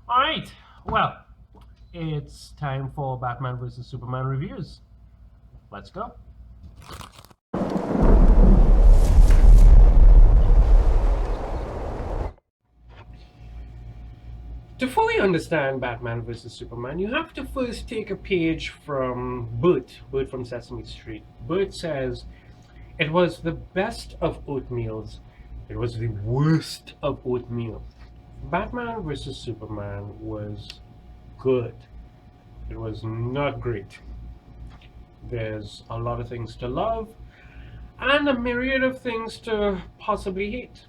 All right. Well, it's time for Batman vs Superman reviews. Let's go. To fully understand Batman vs Superman, you have to first take a page from Bert from Sesame Street. Bert says, "It was the best of oatmeals. It was the worst of oatmeal." Batman vs Superman was good. It was not great. There's a lot of things to love and a myriad of things to possibly hate.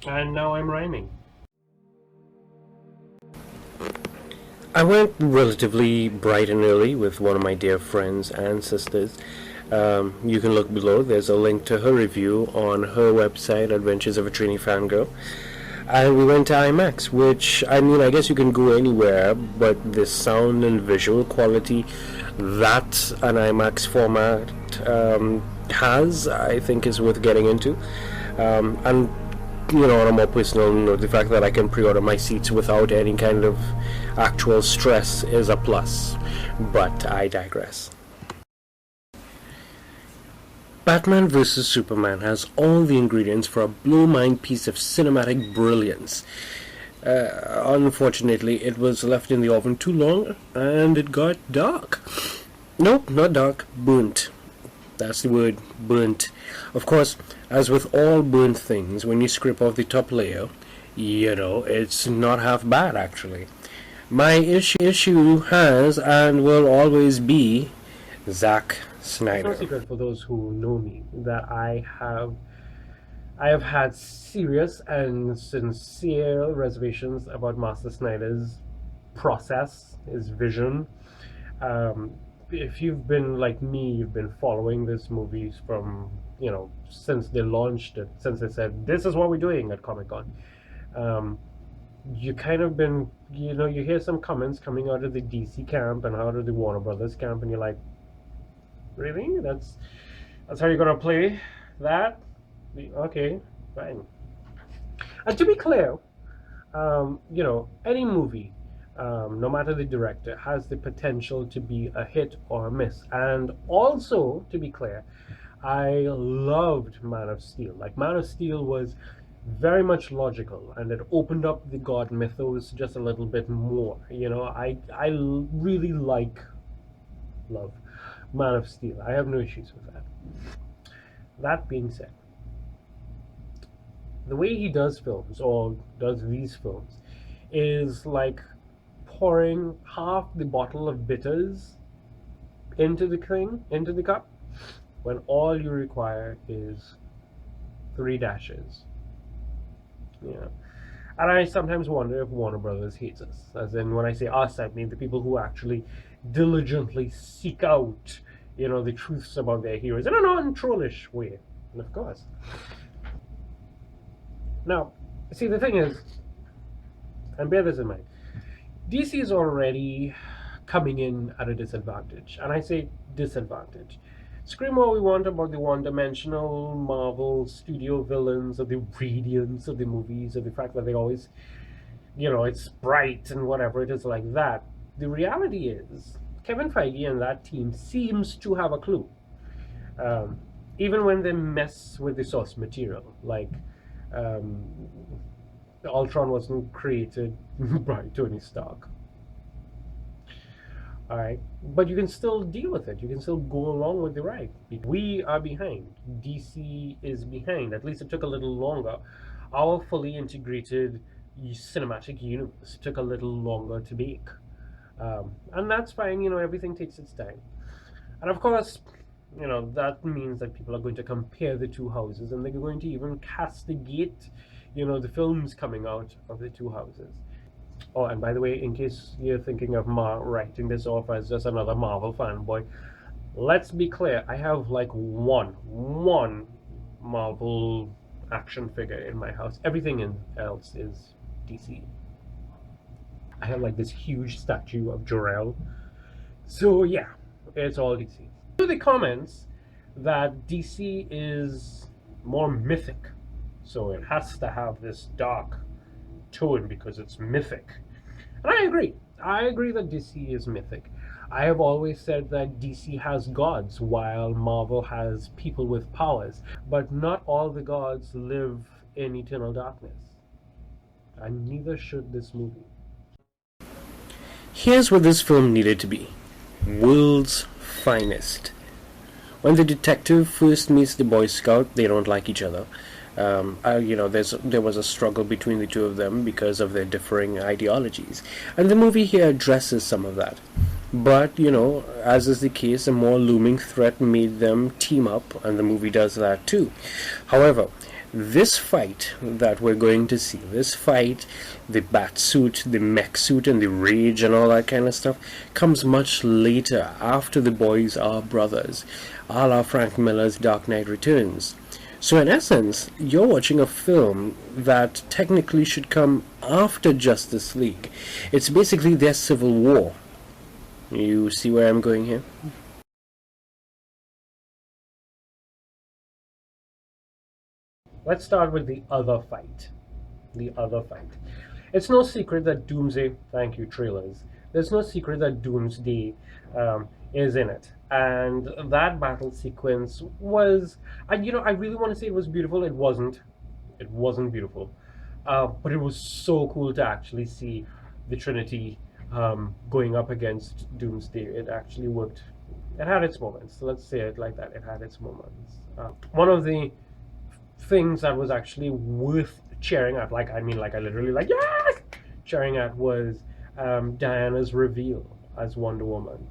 And now I'm rhyming. I went relatively bright and early with one of my dear friends and sisters. You can look below. There's a link to her review on her website, Adventures of a Trini Fangirl. And we went to IMAX, which, I mean, I guess you can go anywhere, but the sound and visual quality that an IMAX format has, I think, is worth getting into. And on a more personal note, the fact that I can pre-order my seats without any kind of actual stress is a plus. But I digress. Batman vs Superman has all the ingredients for a blow-mind piece of cinematic brilliance. Unfortunately, it was left in the oven too long, and it got dark. Nope, not dark, burnt. That's the word, burnt. Of course, as with all burnt things, when you scrape off the top layer, it's not half bad, actually. My issue has and will always be Zack Snyder. It's no secret for those who know me that I have had serious and sincere reservations about Master Snyder's process, his vision. If you've been like me, you've been following this movies from since they launched it, since they said this is what we're doing at Comic-Con. You kind of been, you hear some comments coming out of the DC camp and out of the Warner Brothers camp, and you're like, really? That's how you're gonna play that? Okay, fine. And to be clear, any movie, no matter the director, has the potential to be a hit or a miss. And also, to be clear, I loved Man of Steel. Like, Man of Steel was very much logical, and it opened up the god mythos just a little bit more. I really love Man of Steel. I have no issues with that. That being said, the way he does films, or does these films, is like pouring half the bottle of bitters into the cup, when all you require is 3 dashes. Yeah. And I sometimes wonder if Warner Brothers hates us. As in, when I say us, I mean the people who actually diligently seek out, the truths about their heroes in a non-trollish way, of course. Now, see, the thing is, and bear this in mind, DC is already coming in at a disadvantage. And I say disadvantage. Scream all we want about the one-dimensional Marvel studio villains, or the radiance of the movies, or the fact that they always, it's bright and whatever, it is like that. The reality is, Kevin Feige and that team seems to have a clue. Even when they mess with the source material, like Ultron wasn't created by Tony Stark. All right, but you can still deal with it. You can still go along with the ride. We are behind. DC is behind. At least it took a little longer. Our fully integrated cinematic universe took a little longer to make, and that's fine. Everything takes its time. And of course, that means that people are going to compare the two houses, and they're going to even castigate, the films coming out of the two houses. Oh, and by the way, in case you're thinking of writing this off as just another Marvel fanboy, let's be clear. I have like one Marvel action figure in my house. Everything else is DC. I have like this huge statue of Jor-El. So yeah, it's all DC. To the comments that DC is more mythic, so it has to have this dark tone because it's mythic. And I agree. I agree that DC is mythic. I have always said that DC has gods while Marvel has people with powers, but not all the gods live in eternal darkness. And neither should this movie. Here's what this film needed to be: world's finest. When the detective first meets the Boy Scout, they don't like each other. There was a struggle between the two of them because of their differing ideologies, and the movie here addresses some of that. But as is the case, a more looming threat made them team up, and the movie does that too. However, this fight that we're going to see, this fight, the bat suit, the mech suit, and the rage and all that kind of stuff, comes much later, after the boys are brothers, a la Frank Miller's Dark Knight Returns. So in essence, you're watching a film that technically should come after Justice League. It's basically their civil war. You see where I'm going here? Let's start with the other fight. The other fight. It's no secret that Doomsday, thank you, trailers. There's no secret that Doomsday is in it. And that battle sequence was, I really want to say it was beautiful. It wasn't. It wasn't beautiful. But it was so cool to actually see the Trinity going up against Doomsday. It actually worked. It had its moments. Let's say it like that. It had its moments. One of the things that was actually worth cheering at, like I literally yes, cheering at, was Diana's reveal as Wonder Woman.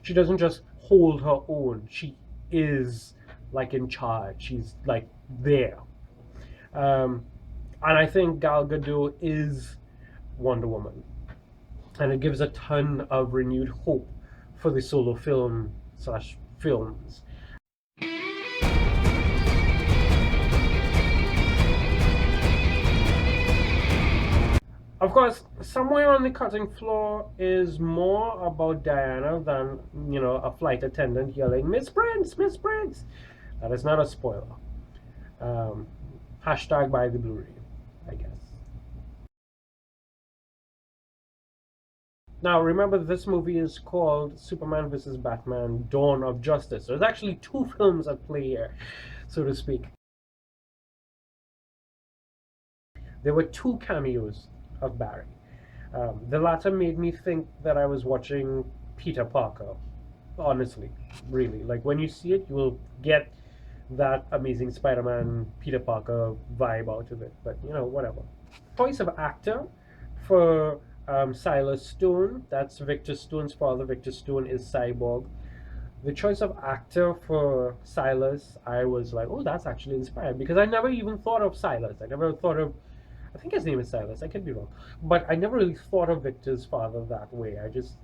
She doesn't just hold her own; she is like in charge. She's like there, and I think Gal Gadot is Wonder Woman, and it gives a ton of renewed hope for the solo film slash films. Of course, somewhere on the cutting floor is more about Diana than, a flight attendant yelling, Miss Prince, Miss Prince. That is not a spoiler. Hashtag buy the Blu-ray, I guess. Now, remember, this movie is called Superman vs. Batman: Dawn of Justice. There's actually two films at play here, so to speak. There were two cameos of Barry. The latter made me think that I was watching Peter Parker. Honestly, really. Like, when you see it, you will get that Amazing Spider-Man Peter Parker vibe out of it. But, whatever. Choice of actor for Silas Stone. That's Victor Stone's father. Victor Stone is Cyborg. The choice of actor for Silas, I was like, oh, that's actually inspired. Because I never even thought of Silas. I never thought of, I think his name is Silas. I could be wrong. But I never really thought of Victor's father that way. I just,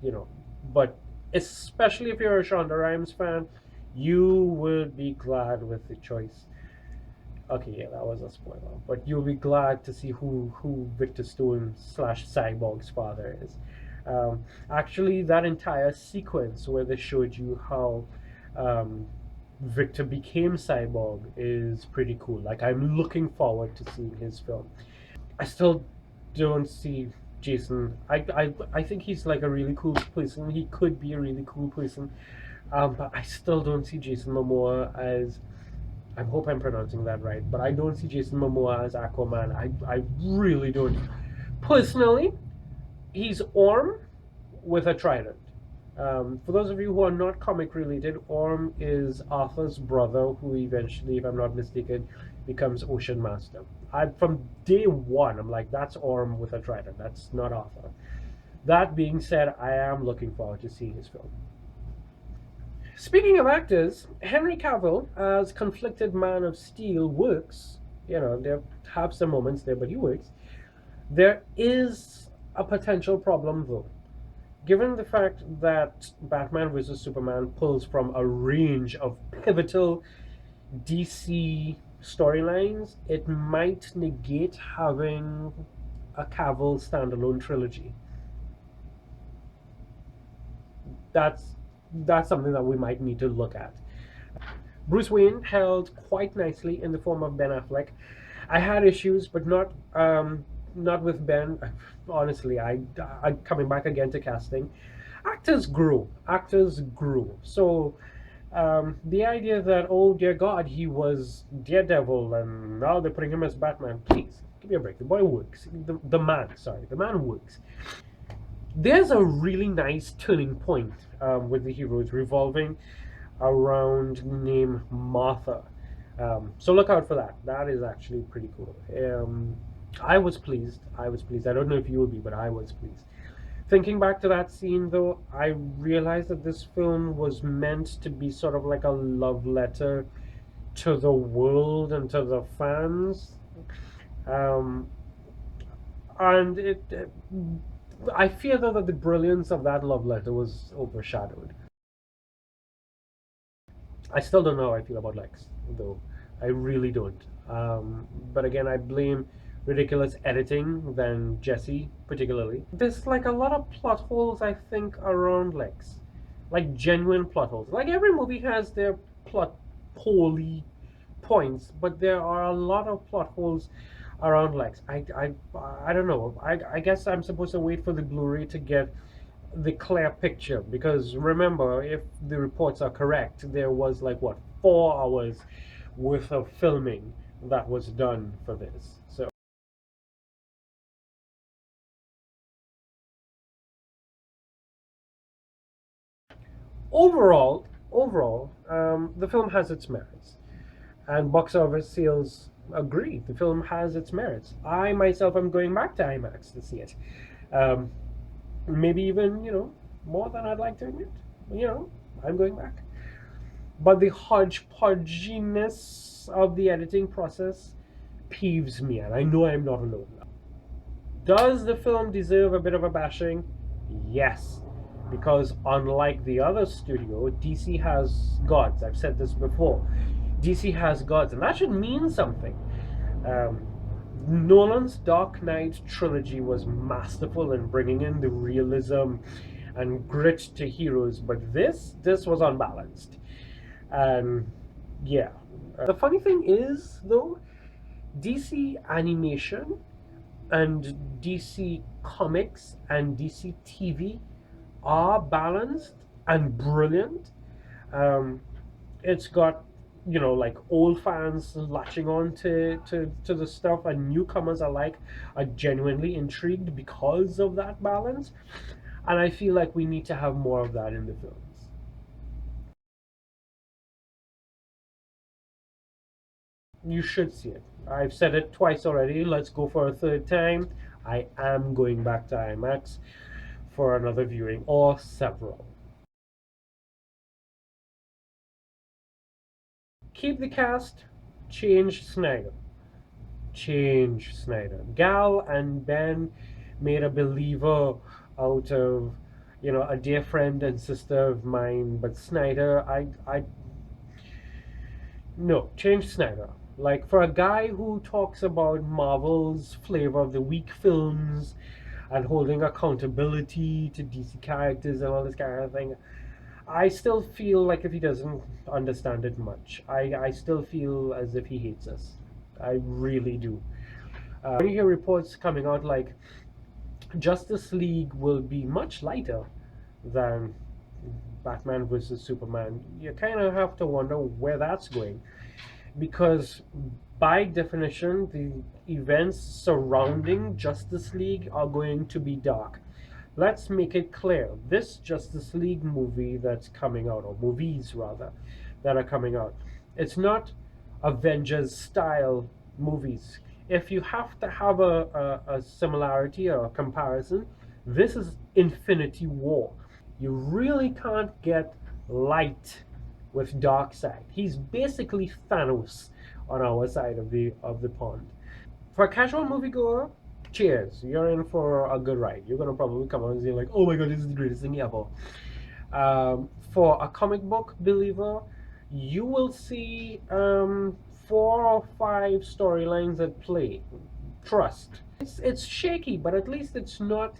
but especially if you're a Shonda Rhimes fan, you would be glad with the choice. Okay, yeah, that was a spoiler. But you'll be glad to see who Victor Stone slash Cyborg's father is. Actually, that entire sequence where they showed you how Victor became Cyborg is pretty cool. Like, I'm looking forward to seeing his film. I still don't see Jason. I think he's like a really cool person. He could be a really cool person. But I still don't see Jason Momoa as, I hope I'm pronouncing that right, but I don't see Jason Momoa as Aquaman. I really don't. Personally, he's Orm with a trident. For those of you who are not comic related, Orm is Arthur's brother, who eventually, if I'm not mistaken, becomes Ocean Master. From day one, I'm like, that's Orm with a trident. That's not Arthur. That being said, I am looking forward to seeing his film. Speaking of actors, Henry Cavill as conflicted Man of Steel works. There have some moments there, but he works. There is a potential problem, though. Given the fact that Batman vs. Superman pulls from a range of pivotal DC storylines, it might negate having a Cavill standalone trilogy. That's something that we might need to look at. Bruce Wayne held quite nicely in the form of Ben Affleck. I had issues, but not not with Ben. Honestly, I coming back again to casting. Actors grew. Actors grew. So the idea that, oh dear God, he was Daredevil and now they're putting him as Batman. Please give me a break. The boy works. The man, sorry, the man works. There's a really nice turning point with the heroes revolving around name Martha. So look out for that. That is actually pretty cool. I was pleased. I was pleased. I don't know if you will be, but I was pleased. Thinking back to that scene, though, I realized that this film was meant to be sort of like a love letter to the world and to the fans. Um, and I fear though that the brilliance of that love letter was overshadowed. I still don't know how I feel about Lex, though. I really don't. But again, I blame ridiculous editing than Jesse, particularly. There's like a lot of plot holes, I think, around Lex. Like genuine plot holes. Like every movie has their plot holy points, but there are a lot of plot holes around Lex. I don't know. I guess I'm supposed to wait for the Blu-ray to get the clear picture, because remember, if the reports are correct, there was like what, 4 hours worth of filming that was done for this. So overall, the film has its merits, and box office sales agree. The film has its merits. I myself am going back to IMAX to see it. Um, Maybe even, more than I'd like to admit. You know, I'm going back. But the hodgepodginess of the editing process peeves me, and I know I'm not alone. Does the film deserve a bit of a bashing? Yes, because unlike the other studio, DC has gods. I've said this before. DC has gods, and that should mean something. Um, Nolan's Dark Knight trilogy was masterful in bringing in the realism and grit to heroes, but this was unbalanced. And yeah, the funny thing is, though, DC animation and DC comics and DC TV are balanced and brilliant. Um, it's got, like old fans latching on to the stuff, and newcomers alike are genuinely intrigued because of that balance. And I feel like we need to have more of that in the films. You should see it. I've said it twice already. Let's go for a third time. I am going back to IMAX for another viewing or several. Keep the cast, change Snyder. Change Snyder. Gal and Ben made a believer out of, a dear friend and sister of mine, but Snyder, no, change Snyder. Like, for a guy who talks about Marvel's flavor of the week films and holding accountability to DC characters and all this kind of thing, I still feel like if he doesn't understand it much. I still feel as if he hates us. I really do. When you hear reports coming out like Justice League will be much lighter than Batman versus Superman, you kind of have to wonder where that's going, because by definition, the events surrounding Justice League are going to be dark. Let's make it clear, this Justice League movie that's coming out, or movies rather, that are coming out, it's not Avengers style movies. If you have to have a similarity or a comparison, this is Infinity War. You really can't get light with Darkseid. He's basically Thanos on our side of the pond. For a casual moviegoer, cheers. You're in for a good ride. You're gonna probably come out and say like, "Oh my God, this is the greatest thing ever." For a comic book believer, you will see 4 or 5 storylines at play. Trust. It's shaky, but at least it's not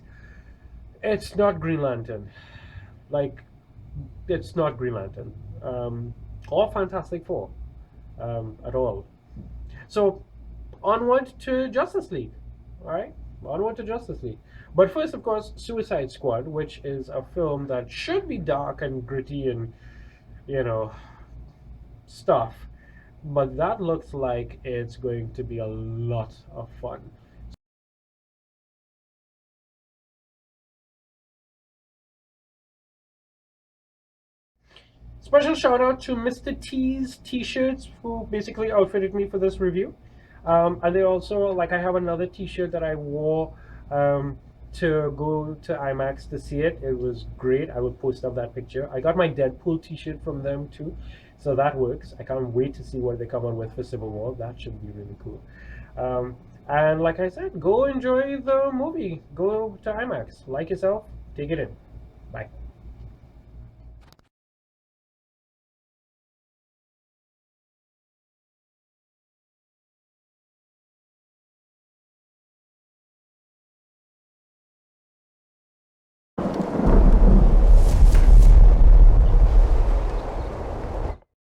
Green Lantern. Like, it's not Green Lantern. Or Fantastic Four at all. So onward to Justice League. All right. onward to Justice League. But first, of course, Suicide Squad, which is a film that should be dark and gritty and, you know, stuff. But that looks like it's going to be a lot of fun. Special shout out to Mr. T's T-shirts who basically outfitted me for this review. And they also, like, I have another T-shirt that I wore um, to go to IMAX to see it. It was great. I will post up that picture. I got my Deadpool T-shirt from them too, so that works. I can't wait to see what they come on with for Civil War. That should be really cool. Um, and like I said, go enjoy the movie. Go to IMAX. Like yourself. Take it in. Bye.